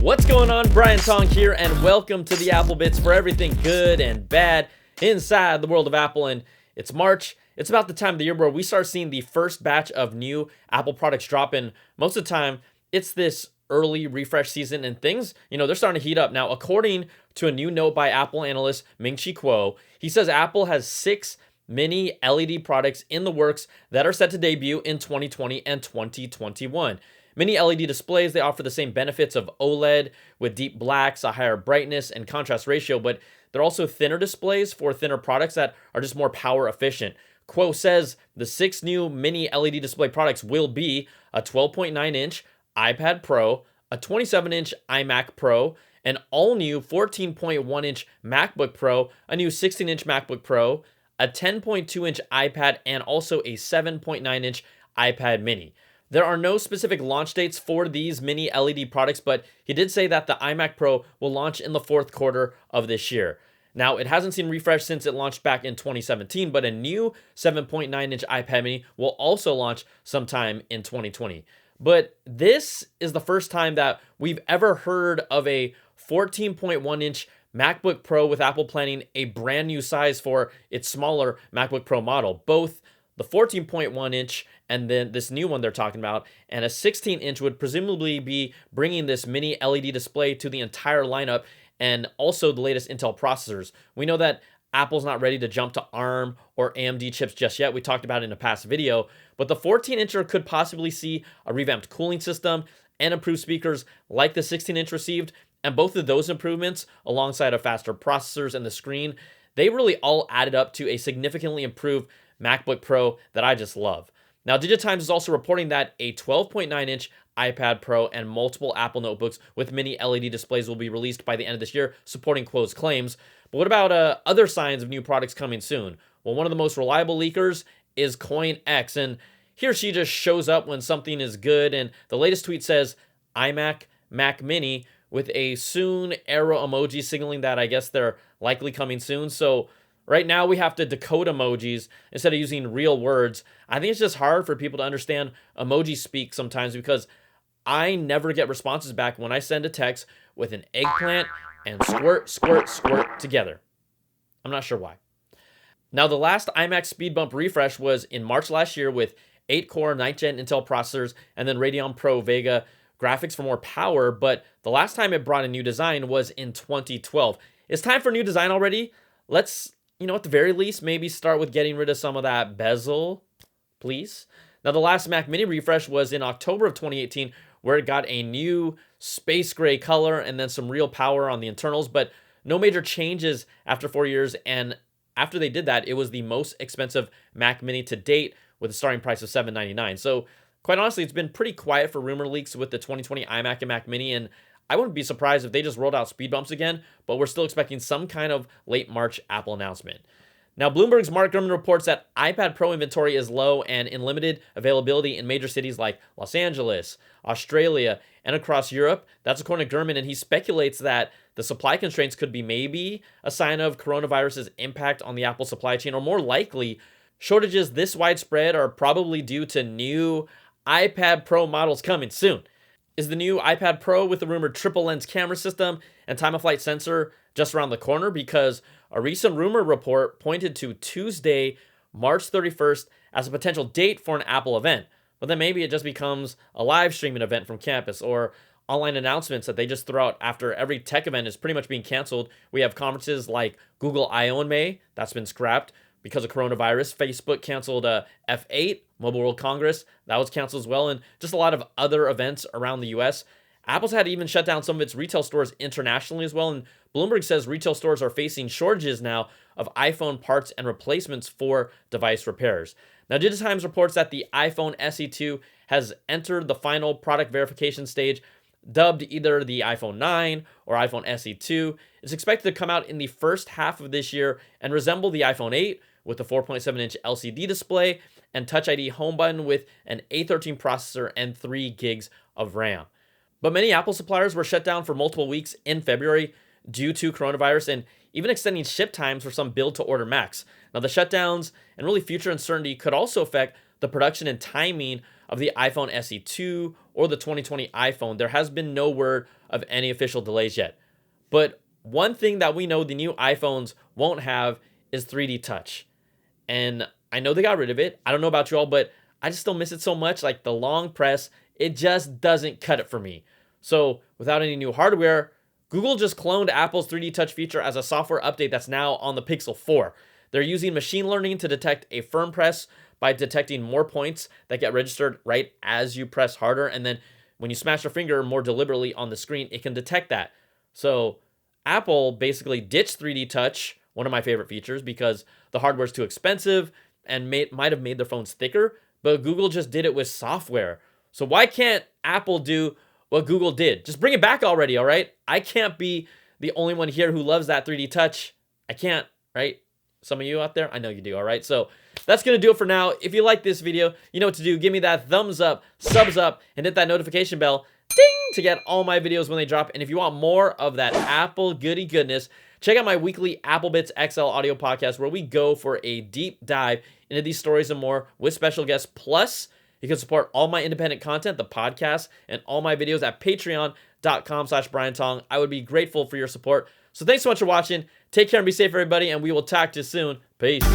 What's going on? Brian Tong here, and welcome to the Apple Bits for everything good and bad inside the world of Apple. And it's March. It's about the time of the year where we start seeing the first batch of new Apple products drop in. Most of the time, it's this early refresh season, and things, they're starting to heat up. Now, according to a new note by Apple analyst Ming-Chi Kuo, he says Apple has 6 mini LED products in the works that are set to debut in 2020 and 2021. Mini LED displays, they offer the same benefits of OLED with deep blacks, a higher brightness and contrast ratio, but they're also thinner displays for thinner products that are just more power efficient. Kuo says the 6 new mini LED display products will be a 12.9-inch iPad Pro, a 27-inch iMac Pro, an all-new 14.1-inch MacBook Pro, a new 16-inch MacBook Pro, a 10.2-inch iPad, and also a 7.9-inch iPad mini. There are no specific launch dates for these mini LED products, but he did say that the iMac Pro will launch in the 4th quarter of this year. Now, it hasn't seen refresh since it launched back in 2017, but a new 7.9-inch iPad mini will also launch sometime in 2020. But this is the first time that we've ever heard of a 14.1-inch MacBook Pro with Apple planning a brand new size for its smaller MacBook Pro model. Both the 14.1-inch and then this new one they're talking about, and a 16-inch would presumably be bringing this mini LED display to the entire lineup, and also the latest Intel processors. We know that Apple's not ready to jump to ARM or AMD chips just yet. We talked about it in a past video, but the 14-incher could possibly see a revamped cooling system and improved speakers like the 16-inch received, and both of those improvements, alongside of faster processors and the screen, they really all added up to a significantly improved MacBook Pro that I just love. Now, DigiTimes is also reporting that a 12.9-inch iPad Pro and multiple Apple notebooks with mini LED displays will be released by the end of this year, supporting Kuo's claims. But what about other signs of new products coming soon? Well, one of the most reliable leakers is CoinX, and he or she just shows up when something is good, and the latest tweet says iMac, Mac Mini, with a soon arrow emoji signaling that I guess they're likely coming soon. So right now we have to decode emojis instead of using real words. I think it's just hard for people to understand emoji speak sometimes because I never get responses back when I send a text with an eggplant and squirt, squirt, squirt together. I'm not sure why. Now, the last iMac speed bump refresh was in March last year with 8-core 9th gen Intel processors and then Radeon Pro Vega graphics for more power, but the last time it brought a new design was in 2012. It's time for a new design already. Let's, at the very least, maybe start with getting rid of some of that bezel, please. Now, the last Mac Mini refresh was in October of 2018, where it got a new space gray color and then some real power on the internals, but no major changes after 4 years. And after they did that, it was the most expensive Mac Mini to date with a starting price of $799. So quite honestly, it's been pretty quiet for rumor leaks with the 2020 iMac and Mac Mini, and I wouldn't be surprised if they just rolled out speed bumps again, but we're still expecting some kind of late March Apple announcement. Now, Bloomberg's Mark Gurman reports that iPad Pro inventory is low and in limited availability in major cities like Los Angeles, Australia, and across Europe. That's according to Gurman, and he speculates that the supply constraints could be maybe a sign of coronavirus's impact on the Apple supply chain, or more likely, shortages this widespread are probably due to new iPad Pro models coming soon. Is the new iPad Pro with the rumored triple lens camera system and time-of-flight sensor just around the corner? Because a recent rumor report pointed to Tuesday, March 31st as a potential date for an Apple event. But then maybe it just becomes a live streaming event from campus or online announcements that they just throw out after every tech event is pretty much being canceled. We have conferences like Google I/O in May. That's been scrapped because of coronavirus. Facebook canceled F8, Mobile World Congress. That was canceled as well. And just a lot of other events around the US. Apple's had to even shut down some of its retail stores internationally as well. And Bloomberg says retail stores are facing shortages now of iPhone parts and replacements for device repairs. Now, DigiTimes reports that the iPhone SE2 has entered the final product verification stage, dubbed either the iPhone 9 or iPhone SE2. It's expected to come out in the first half of this year and resemble the iPhone 8 with a 4.7-inch LCD display and Touch ID home button with an A13 processor and 3 gigs of RAM. But many Apple suppliers were shut down for multiple weeks in February due to coronavirus and even extending ship times for some build-to-order Macs. Now, the shutdowns and really future uncertainty could also affect the production and timing of the iPhone SE 2 or the 2020 iPhone, there has been no word of any official delays yet. But one thing that we know the new iPhones won't have is 3D Touch. And I know they got rid of it. I don't know about you all, but I just still miss it so much. Like the long press, it just doesn't cut it for me. So without any new hardware, Google just cloned Apple's 3D Touch feature as a software update that's now on the Pixel 4. They're using machine learning to detect a firm press by detecting more points that get registered right as you press harder. And then when you smash your finger more deliberately on the screen, it can detect that. So Apple basically ditched 3D Touch, one of my favorite features, because the hardware's too expensive and might have made their phones thicker, but Google just did it with software. So why can't Apple do what Google did? Just bring it back already, all right? I can't be the only one here who loves that 3D Touch. I can't, right? Some of you out there, I know you do, all right? So that's going to do it for now. If you like this video, you know what to do. Give me that thumbs up, subs up, and hit that notification bell, ding, to get all my videos when they drop. And if you want more of that Apple goody goodness, check out my weekly AppleBits XL audio podcast where we go for a deep dive into these stories and more with special guests. Plus, you can support all my independent content, the podcast, and all my videos at patreon.com/BrianTong. I would be grateful for your support. So thanks so much for watching. Take care and be safe, everybody, and we will talk to you soon. Peace.